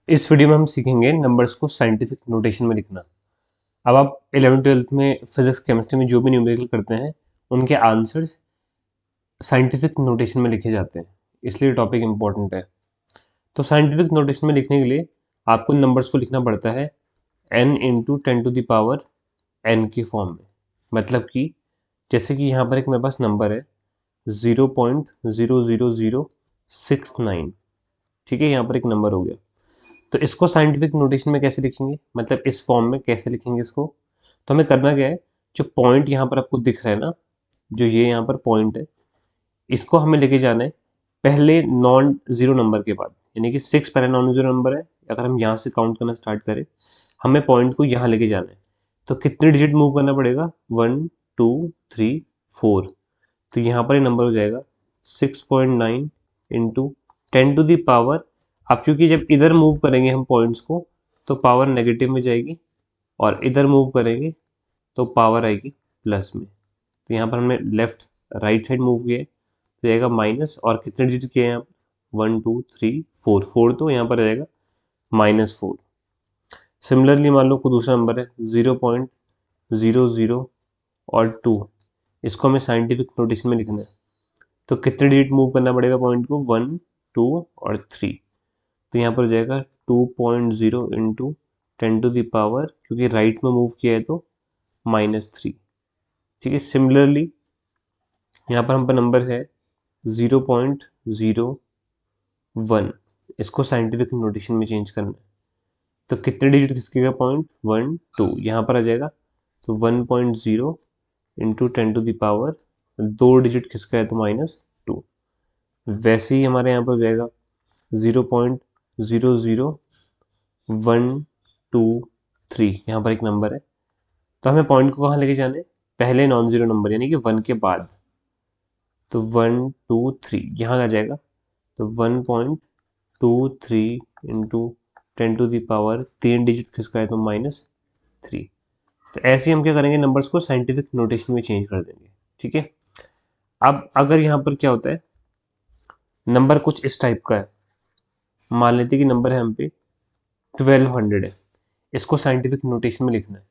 इस वीडियो में हम सीखेंगे नंबर्स को साइंटिफिक नोटेशन में लिखना। अब आप 11th-12th में फिजिक्स केमिस्ट्री में जो भी न्यूमेरिकल करते हैं उनके आंसर्स साइंटिफिक नोटेशन में लिखे जाते हैं, इसलिए टॉपिक इम्पोर्टेंट है। तो साइंटिफिक नोटेशन में लिखने के लिए आपको नंबर्स को लिखना पड़ता है n इंटू 10⁻n के फॉर्म में। मतलब कि जैसे कि यहाँ पर एक मेरे पास नंबर है 0.00069, ठीक है, यहाँ पर एक नंबर हो गया। तो इसको साइंटिफिक नोटेशन में कैसे लिखेंगे, मतलब इस फॉर्म में कैसे लिखेंगे इसको। तो हमें करना क्या है, जो पॉइंट यहाँ पर आपको दिख रहा है ना, जो ये यहाँ पर पॉइंट है, इसको हमें लेके जाना है पहले नॉन जीरो नंबर के बाद, यानी कि 6 पहले नॉन जीरो नंबर है। अगर हम यहाँ से काउंट करना स्टार्ट करें, हमें पॉइंट को यहाँ लेके जाना है। तो कितने डिजिट मूव करना पड़ेगा, 1 2 3 4। तो यहाँ पर ये नंबर हो जाएगा 6.9 इंटू 10⁻। अब क्योंकि जब इधर मूव करेंगे हम पॉइंट्स को तो पावर नेगेटिव में जाएगी, और इधर मूव करेंगे तो पावर आएगी प्लस में। तो यहाँ पर हमने लेफ्ट राइट साइड मूव किया है, तो जाएगा माइनस, और कितने डिजिट किए हैं यहाँ पर 1 2 3 4 4, तो यहाँ पर आ जाएगा -4। सिमिलरली मान लो कोई दूसरा नंबर है 0.00 और 2, इसको हमें साइंटिफिक नोटेशन में लिखना है। तो कितने डिजिट मूव करना पड़ेगा पॉइंट को, 1 2 और 3। तो यहाँ पर हो जाएगा 2.0 इंटू 10⁻, क्योंकि राइट में मूव किया है तो -3। ठीक है, सिमिलरली यहाँ पर हम पर नंबर है 0.01, इसको साइंटिफिक नोटेशन में चेंज करना है। तो कितने डिजिट खिसकेगा पॉइंट, 1 2, यहाँ पर आ जाएगा तो 1.0 इंटू 10⁻, 2 डिजिट खिसका है तो -2। वैसे ही हमारे यहाँ पर हो जाएगा 0.00123, यहाँ पर एक नंबर है। तो हमें पॉइंट को कहाँ लेके जाना है, पहले नॉन जीरो नंबर यानी कि 1 के बाद। तो 1 2 3 यहाँ आ जाएगा, तो 1.23 इंटू 10⁻, 3 डिजिट खिसका है तो -3। तो ऐसे ही हम क्या करेंगे, नंबर्स को साइंटिफिक नोटेशन में चेंज कर देंगे। ठीक है, अब अगर यहाँ पर क्या होता है, नंबर कुछ इस टाइप का है, मान लेते हैं कि नंबर है हम पे 1200 है, इसको साइंटिफिक नोटेशन में लिखना है।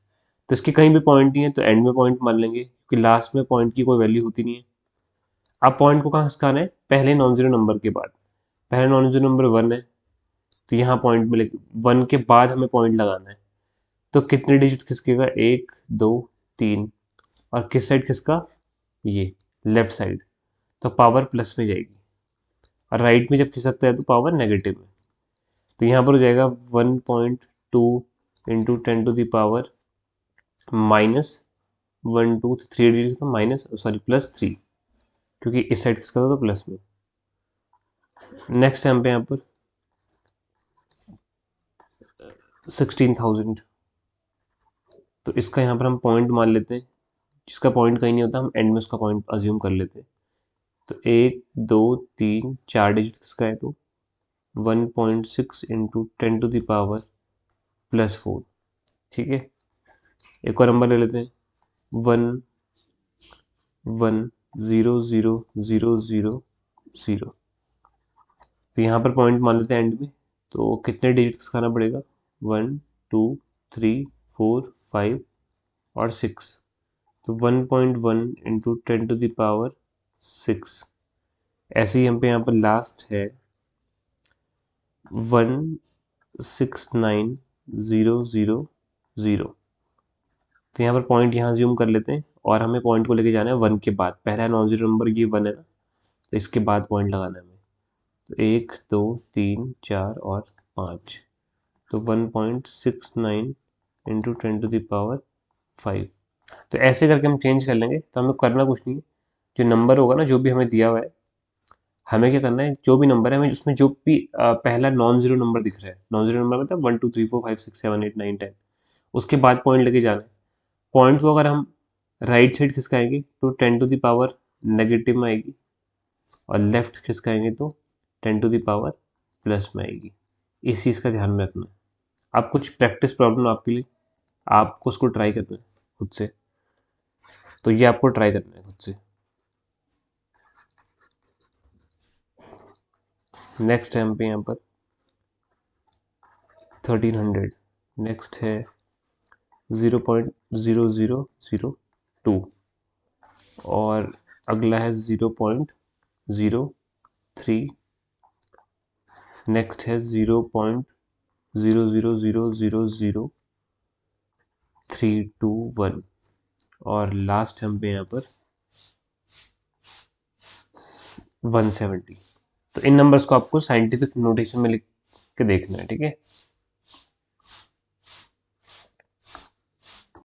तो इसके कहीं भी पॉइंट नहीं है तो एंड में पॉइंट मान लेंगे, क्योंकि लास्ट में पॉइंट की कोई वैल्यू होती नहीं है। अब पॉइंट को कहाँ खिसकाना है, पहले नॉन जीरो नंबर के बाद। पहले नॉन जीरो नंबर 1 है, तो यहाँ पॉइंट में 1 के बाद हमें पॉइंट लगाना है। तो कितने डिजिट खिसकेगा, 1 2 3, और किस साइड खिसका, ये लेफ्ट साइड, तो पावर प्लस में जाएगी। और राइट में जब खिसकता है तो पावर नेगेटिव में। तो यहाँ पर हो जाएगा 1.2 इंटू 10⁻, -1 2 3 डिजिट का +3, क्योंकि इस साइड किसका था तो प्लस में। नेक्स्ट टाइम पे यहाँ पर 16,000, तो इसका यहाँ पर हम पॉइंट मान लेते हैं, जिसका पॉइंट कहीं नहीं होता हम एंड में उसका पॉइंट अज्यूम कर लेते हैं। तो 1 2 3 4 डिजिट किसका है तो 1.6 इंटू 10⁻+4। ठीक है, एक और नंबर ले लेते हैं 1 1 0 0 0 0 0। तो यहाँ पर पॉइंट मान लेते हैं एंड में, तो कितने डिजिट्स खाना पड़ेगा, 1 2 3 4 5 और 6। तो 1.1 इंटू 10⁻6। ऐसे ही हम पे यहाँ पर लास्ट है 169,000। तो यहाँ पर पॉइंट यहाँ ज्यूम कर लेते हैं, और हमें पॉइंट को लेके जाना है 1 के बाद। पहला नॉन जीरो नंबर ये 1 है ना, तो इसके बाद पॉइंट लगाना है हमें। तो 1 2 3 4 और 5, तो 1.69 इंटू 10⁻5। तो ऐसे करके हम चेंज कर लेंगे। तो हमें करना कुछ नहीं है, जो नंबर होगा ना, जो भी हमें दिया हुआ है, हमें क्या करना है, जो भी नंबर है हमें उसमें जो भी पहला नॉन जीरो नंबर दिख रहा है, नॉन जीरो नंबर मतलब 1 2 3 4 5 6 7 8 9 10, उसके बाद पॉइंट लेके जाना है। पॉइंट को अगर हम राइट साइड खिसकाएंगे तो 10⁻, नेगेटिव में आएगी, और लेफ्ट खिसकाएंगे तो 10⁻, प्लस में आएगी। इस चीज़ का ध्यान में रखना है। अब कुछ प्रैक्टिस प्रॉब्लम आपके लिए, आपको उसको ट्राई करना है खुद से। तो ये आपको ट्राई करना है खुद से। नेक्स्ट टाइम पे यहाँ पर 1300, नेक्स्ट है 0.0002 और अगला है 0.03, नेक्स्ट है 0.00000321 और लास्ट हम पे यहाँ पर 170। तो इन नंबर्स को आपको साइंटिफिक नोटेशन में लिख के देखना है, ठीक है।